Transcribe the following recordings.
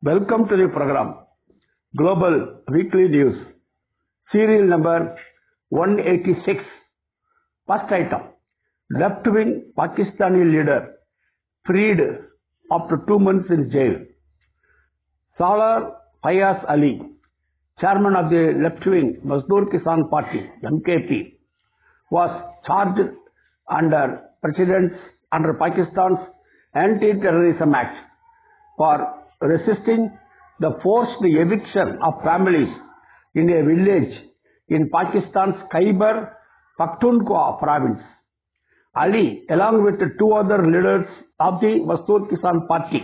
Welcome to the program, Global Weekly News, serial number 186. First item, left-wing Pakistani leader freed after 2 months in jail. Salar Fayaz Ali, chairman of the left-wing Mazdoor Kisan Party, MKP, was charged under Pakistan's Anti-Terrorism Act for resisting the forced eviction of families in a village in Pakistan's Khyber Pakhtunkhwa province. Ali, along with 2 other leaders of the Mazdoor Kisan Party,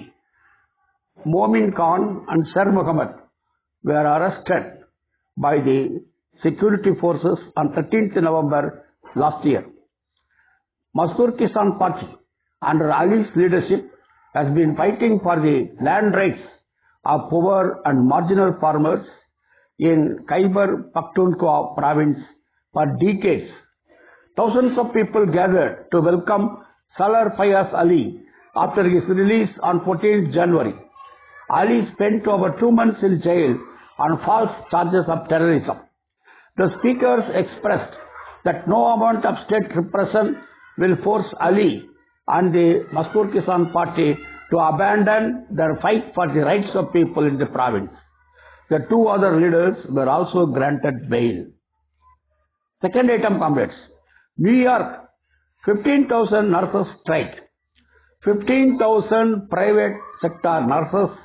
Momin Khan and Sher Muhammad, were arrested by the security forces on 13th November last year. Mazdoor Kisan Party, under Ali's leadership, has been fighting for the land rights of poor and marginal farmers in Khyber Pakhtunkhwa province for decades. Thousands of people gathered to welcome Salar Fayaz Ali after his release on 14th January. Ali spent over 2 months in jail on false charges of terrorism. The speakers expressed that no amount of state repression will force Ali and the Mazdoor Kisan Party to abandon their fight for the rights of people in the province. The 2 other leaders were also granted bail. Second item, comrades. New York, 15,000 nurses strike. 15,000 private sector nurses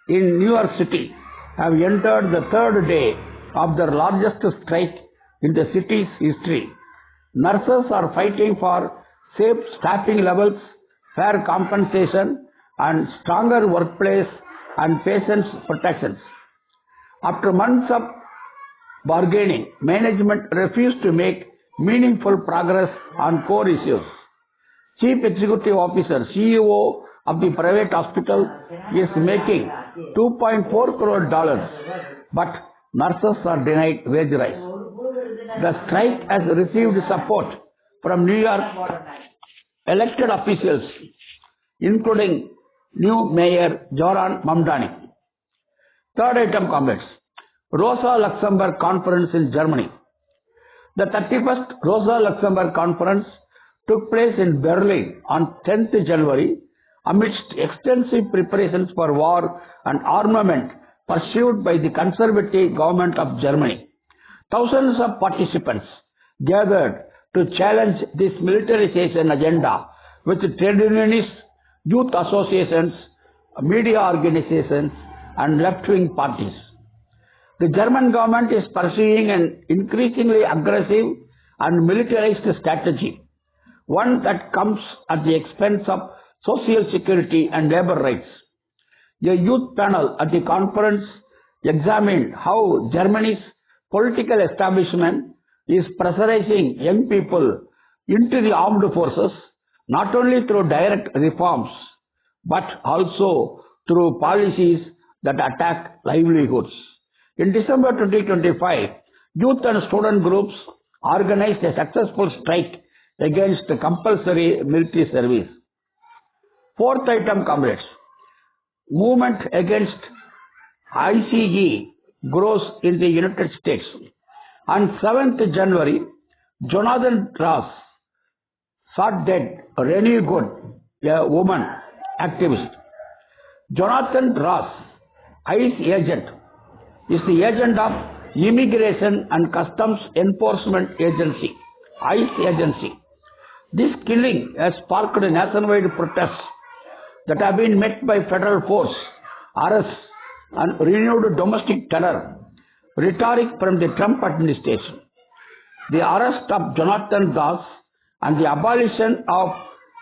in New York City have entered the 3rd day of their largest strike in the city's history. Nurses are fighting for safe staffing levels, fair compensation, and stronger workplace and patients' protections. After months of bargaining, management refused to make meaningful progress on core issues. Chief Executive Officer, CEO of the private hospital, is making $2.4 crore, but nurses are denied wage rise. The strike has received support from New York elected officials, including new Mayor Zoran Mamdani. Third item, comrades. Rosa Luxemburg Conference in Germany. The 31st Rosa Luxemburg Conference took place in Berlin on 10th January amidst extensive preparations for war and armament pursued by the conservative government of Germany. Thousands of participants gathered to challenge this militarization agenda with trade unionists, youth associations, media organizations, and left-wing parties. The German government is pursuing an increasingly aggressive and militarized strategy, one that comes at the expense of social security and labor rights. A youth panel at the conference examined how Germany's political establishment is pressurizing young people into the armed forces, not only through direct reforms, but also through policies that attack livelihoods. In December 2025, youth and student groups organized a successful strike against compulsory military service. Fourth item, comrades. Movement against ICE grows in the United States. On 7th January, Jonathan Ross shot dead Renee Good, a woman activist. Jonathan Ross, ICE agent, is the agent of Immigration and Customs Enforcement Agency, ICE agency. This killing has sparked nationwide protests that have been met by federal force, arrests, and renewed domestic terror rhetoric from the Trump administration. The arrest of Jonathan Ross and the abolition of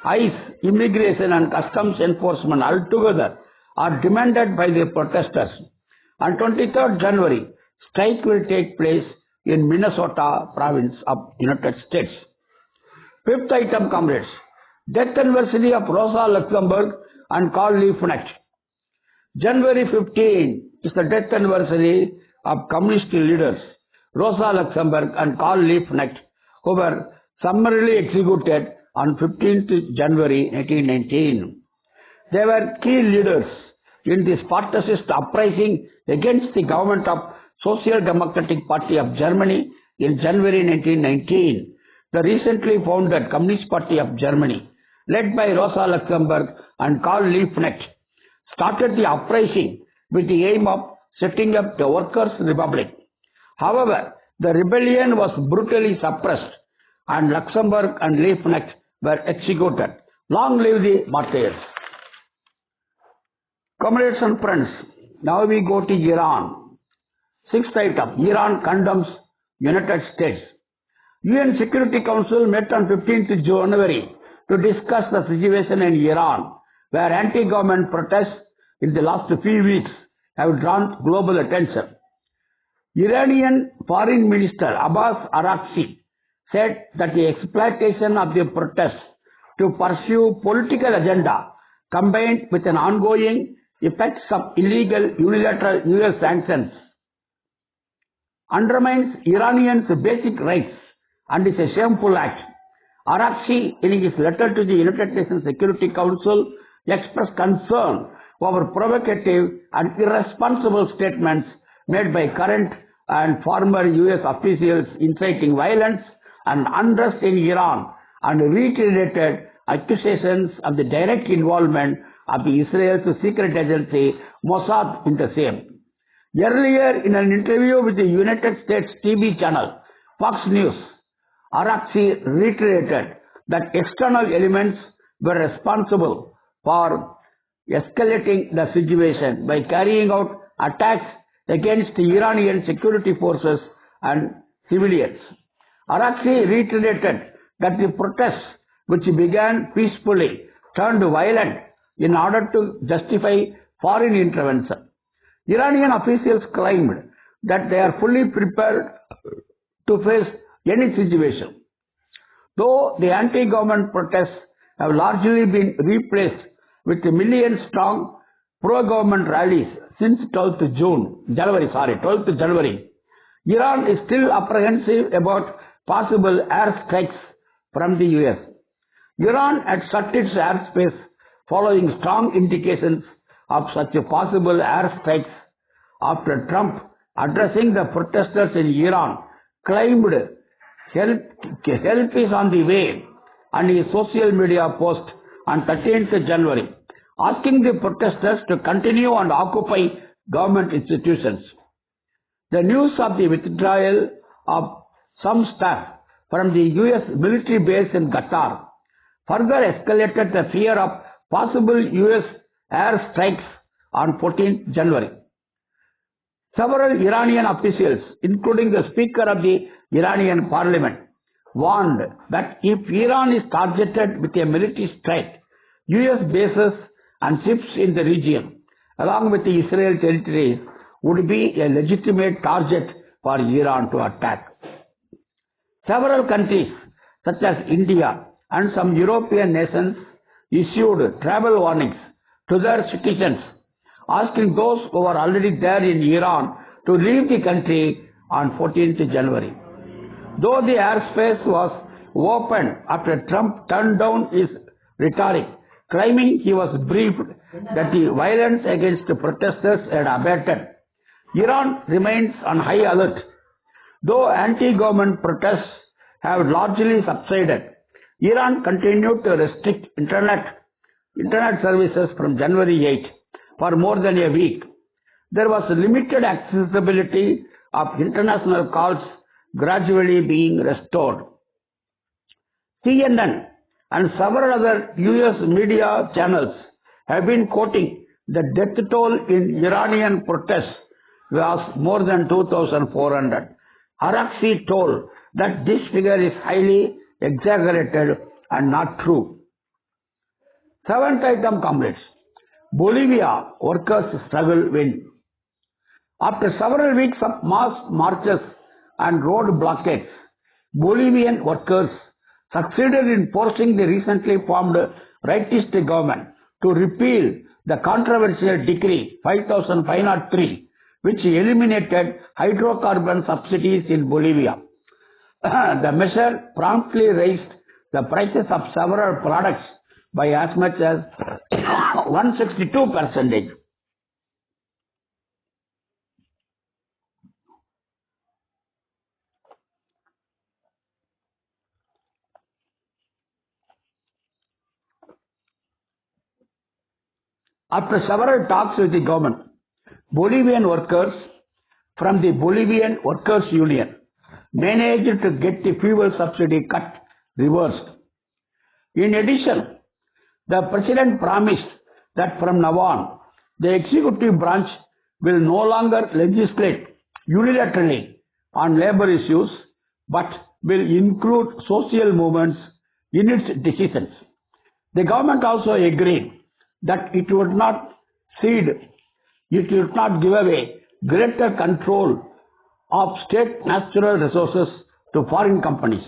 ICE, Immigration and Customs Enforcement altogether are demanded by the protesters. On 23rd January, strike will take place in Minnesota province of United States. Fifth item, comrades. Death anniversary of Rosa Luxemburg and Karl Liebknecht. January 15 is the death anniversary of communist leaders Rosa Luxemburg and Karl Liebknecht, who were summarily executed on 15th January 1919. They were key leaders in the Spartacist uprising against the government of Social Democratic Party of Germany in January 1919. The recently founded Communist Party of Germany, led by Rosa Luxemburg and Karl Liebknecht, started the uprising with the aim of setting up the Workers' Republic. However, the rebellion was brutally suppressed and Luxemburg and Liebknecht were executed. Long live the martyrs. Comrades and friends, now we go to Iran. Sixth item, Iran condemns United States. UN Security Council met on 15th January to discuss the situation in Iran, where anti-government protests in the last few weeks have drawn global attention. Iranian Foreign Minister Abbas Araghchi said that the exploitation of the protests to pursue political agenda combined with an ongoing effects of illegal unilateral US sanctions undermines Iranians' basic rights and is a shameful act. Araghchi, in his letter to the United Nations Security Council, expressed concern over provocative and irresponsible statements made by current and former US officials inciting violence and unrest in Iran and reiterated accusations of the direct involvement of Israel's secret agency Mossad in the same. Earlier, in an interview with the United States TV channel Fox News, Araghchi reiterated that external elements were responsible for escalating the situation by carrying out attacks against Iranian security forces and civilians. Araghchi reiterated that the protests, which began peacefully, turned violent in order to justify foreign intervention. Iranian officials claimed that they are fully prepared to face any situation. Though the anti-government protests have largely been replaced with million-strong pro-government rallies since 12th January, Iran is still apprehensive about possible airstrikes from the US. Iran had shut its airspace following strong indications of such possible airstrikes after Trump, addressing the protesters in Iran, claimed help is on the way on his social media post on 13th January, asking the protesters to continue and occupy government institutions. The news of the withdrawal of some staff from the US military base in Qatar further escalated the fear of possible US airstrikes on 14th January. Several Iranian officials, including the Speaker of the Iranian Parliament, warned that if Iran is targeted with a military strike, US bases and ships in the region, along with the Israel territories, would be a legitimate target for Iran to attack. Several countries, such as India and some European nations, issued travel warnings to their citizens, asking those who are already there in Iran to leave the country on 14th January. Though the airspace was opened after Trump turned down his rhetoric, claiming he was briefed that the violence against the protesters had abated, Iran remains on high alert. Though anti-government protests have largely subsided, Iran continued to restrict internet services from January 8 for more than a week. There was limited accessibility of international calls gradually being restored. CNN and several other US media channels have been quoting the death toll in Iranian protests was more than 2,400. Araghchi told that this figure is highly exaggerated and not true. Seventh item, comrades. Bolivia workers struggle win. After several weeks of mass marches and road blockades, Bolivian workers succeeded in forcing the recently formed rightist government to repeal the controversial Decree 5503, which eliminated hydrocarbon subsidies in Bolivia. The measure promptly raised the prices of several products by as much as 162%. After several talks with the government, Bolivian workers from the Bolivian Workers' Union managed to get the fuel subsidy cut reversed. In addition, the President promised that from now on, the executive branch will no longer legislate unilaterally on labor issues, but will include social movements in its decisions. The government also agreed that it would not give away greater control of state natural resources to foreign companies.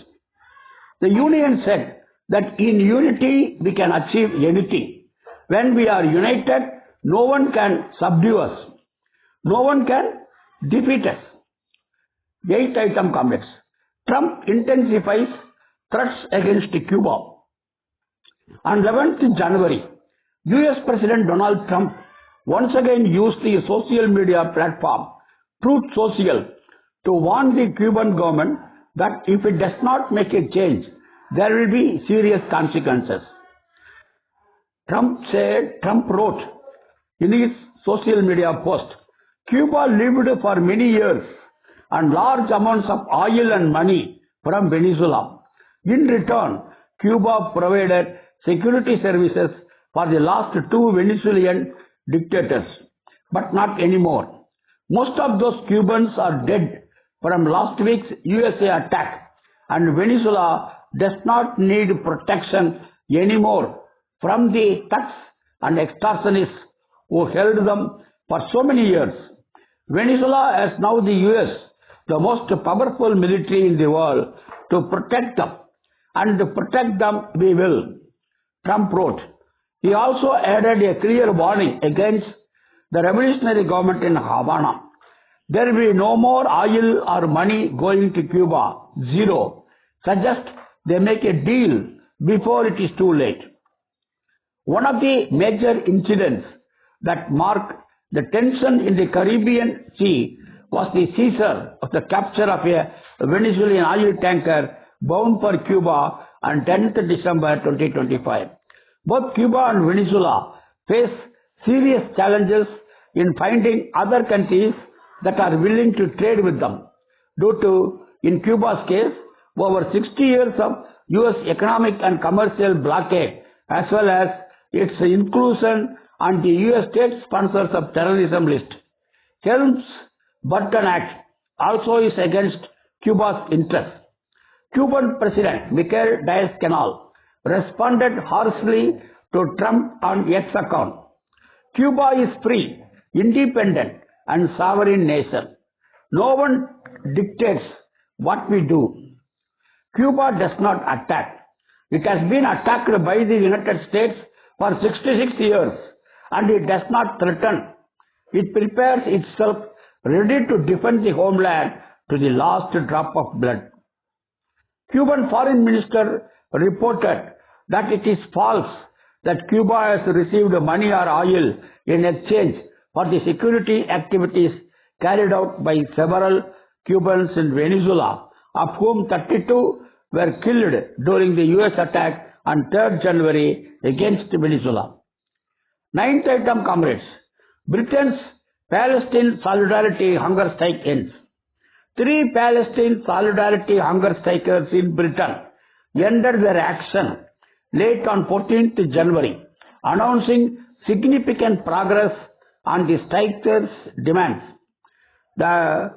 The union said that in unity we can achieve anything. When we are united, no one can subdue us. No one can defeat us. 8-item comments. Trump intensifies threats against Cuba. On 11th January, US President Donald Trump once again used the social media platform Truth Social to warn the Cuban government that if it does not make a change, there will be serious consequences. Trump wrote in his social media post, Cuba lived for many years on large amounts of oil and money from Venezuela. In return, Cuba provided security services for the last two Venezuelan dictators, but not anymore. Most of those Cubans are dead from last week's USA attack, and Venezuela does not need protection anymore from the thugs and extortionists who held them for so many years. Venezuela has now the US, the most powerful military in the world, to protect them, and to protect them we will, Trump wrote. He also added a clear warning against the revolutionary government in Havana. There will be no more oil or money going to Cuba. Zero. Suggest they make a deal before it is too late. One of the major incidents that marked the tension in the Caribbean Sea was the seizure of the capture of a Venezuelan oil tanker bound for Cuba on 10th December 2025. Both Cuba and Venezuela face serious challenges in finding other countries that are willing to trade with them due to, in Cuba's case, over 60 years of US economic and commercial blockade, as well as its inclusion on the US state sponsors of terrorism list. Helms-Burton Act also is against Cuba's interests. Cuban President Miguel Diaz-Canel responded harshly to Trump on X account. Cuba is free, independent and sovereign nation. No one dictates what we do. Cuba does not attack. It has been attacked by the United States for 66 years and it does not threaten. It prepares itself ready to defend the homeland to the last drop of blood. Cuban Foreign Minister reported that it is false that Cuba has received money or oil in exchange for the security activities carried out by several Cubans in Venezuela, of whom 32 were killed during the US attack on 3rd January against Venezuela. 9th item, comrades. Britain's Palestine Solidarity Hunger Strike ends. 3 Palestine Solidarity Hunger Strikers in Britain ended their action late on 14th January, announcing significant progress on the strikers' demands. The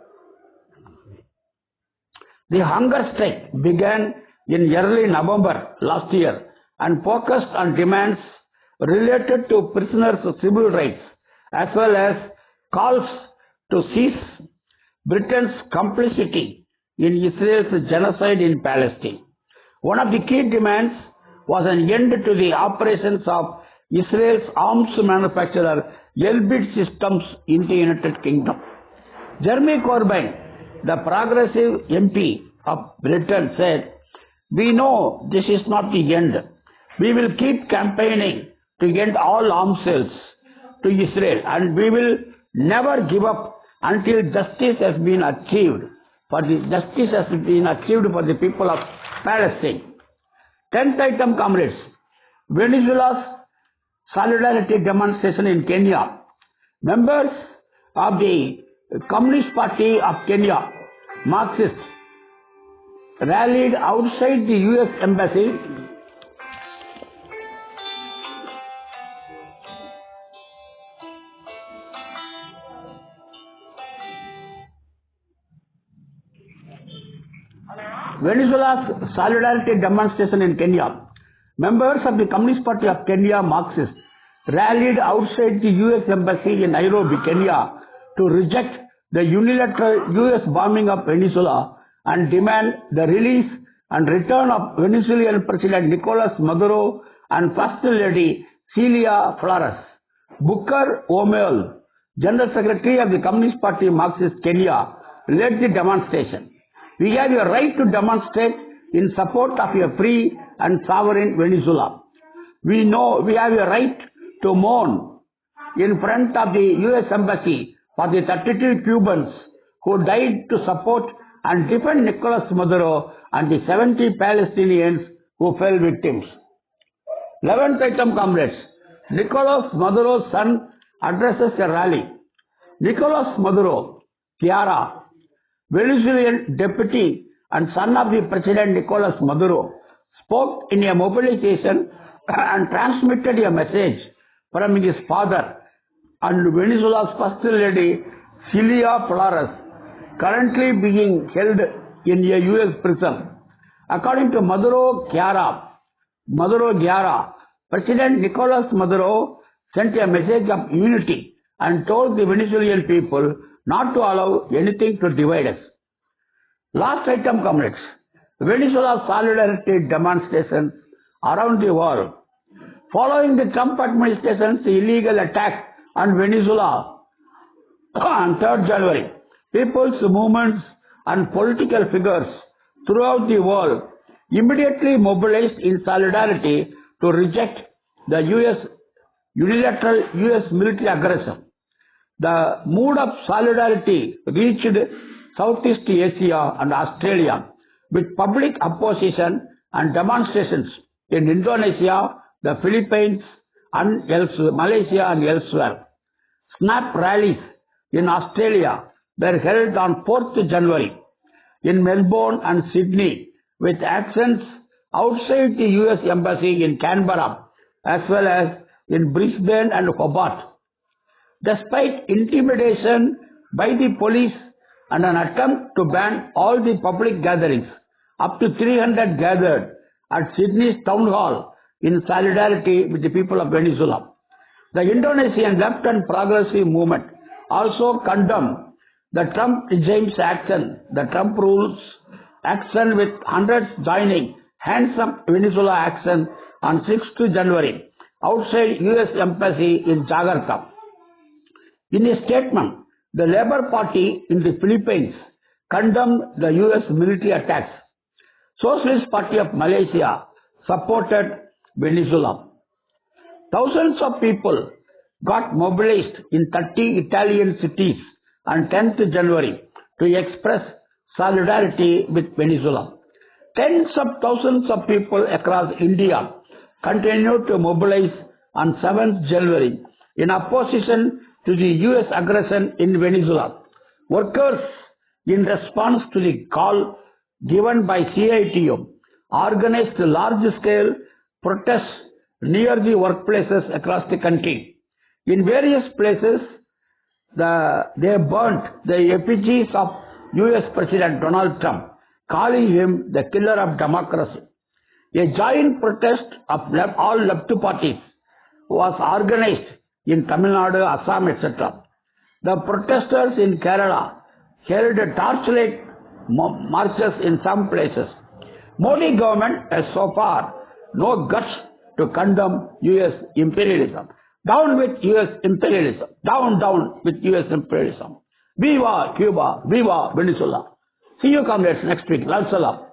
hunger strike began in early November last year and focused on demands related to prisoners' civil rights as well as calls to cease Britain's complicity in Israel's genocide in Palestine. One of the key demands was an end to the operations of Israel's arms manufacturer Elbit Systems in the United Kingdom. Jeremy Corbyn, the progressive MP of Britain, said, "We know this is not the end. We will keep campaigning to end all arms sales to Israel, and we will never give up until justice has been achieved for the people of Palestine." 10th item, comrades. Venezuela's solidarity demonstration in Kenya. Members of the Communist Party of Kenya, Marxists, rallied outside the US Embassy Venezuela's solidarity demonstration in Kenya. Members of the Communist Party of Kenya, Marxists, rallied outside the US Embassy in Nairobi, Kenya, to reject the unilateral US bombing of Venezuela and demand the release and return of Venezuelan President Nicolas Maduro and First Lady Celia Flores. Booker O'Meal, General Secretary of the Communist Party, Marxist Kenya, led the demonstration. We have a right to demonstrate in support of a free and sovereign Venezuela. We know we have a right to mourn in front of the US Embassy for the 32 Cubans who died to support and defend Nicolas Maduro and the 70 Palestinians who fell victims. 11th item, comrades. Nicolas Maduro's son addresses a rally. Nicolas Maduro, Chiara, Venezuelan deputy and son of the President Nicolas Maduro, spoke in a mobilization and transmitted a message from his father and Venezuela's First Lady Celia Flores, currently being held in a US prison. According to Maduro Chiara, President Nicolas Maduro sent a message of unity and told the Venezuelan people not to allow anything to divide us. Last item, comrades. Venezuela solidarity demonstrations around the world. Following the Trump administration's illegal attack on Venezuela on 3rd January, people's movements and political figures throughout the world immediately mobilized in solidarity to reject the unilateral US military aggression. The mood of solidarity reached Southeast Asia and Australia with public opposition and demonstrations in Indonesia, the Philippines, and Malaysia and elsewhere. Snap rallies in Australia were held on 4th January in Melbourne and Sydney with actions outside the US Embassy in Canberra as well as in Brisbane and Hobart. Despite intimidation by the police and an attempt to ban all the public gatherings, up to 300 gathered at Sydney's Town Hall in solidarity with the people of Venezuela. The Indonesian left and progressive movement also condemned the Trump regime's action, the Trump rules action, with hundreds joining Hands Up Venezuela action on 6th January outside US Embassy in Jakarta. In a statement, the Labour Party in the Philippines condemned the US military attacks. Socialist Party of Malaysia supported Venezuela. Thousands of people got mobilized in 30 Italian cities on 10th January to express solidarity with Venezuela. Tens of thousands of people across India continued to mobilize on 7th January in opposition to the US aggression in Venezuela. Workers, in response to the call given by CITO, organized large-scale protests near the workplaces across the country. In various places, they burnt the effigies of US President Donald Trump, calling him the killer of democracy. A joint protest of all left parties was organized in Tamil Nadu, Assam, etc. The protesters in Kerala held torchlight marches in some places. Modi government has so far no guts to condemn US imperialism. Down with US imperialism. Down, down with US imperialism. Viva Cuba. Viva Venezuela. See you comrades next week. Lal Salam.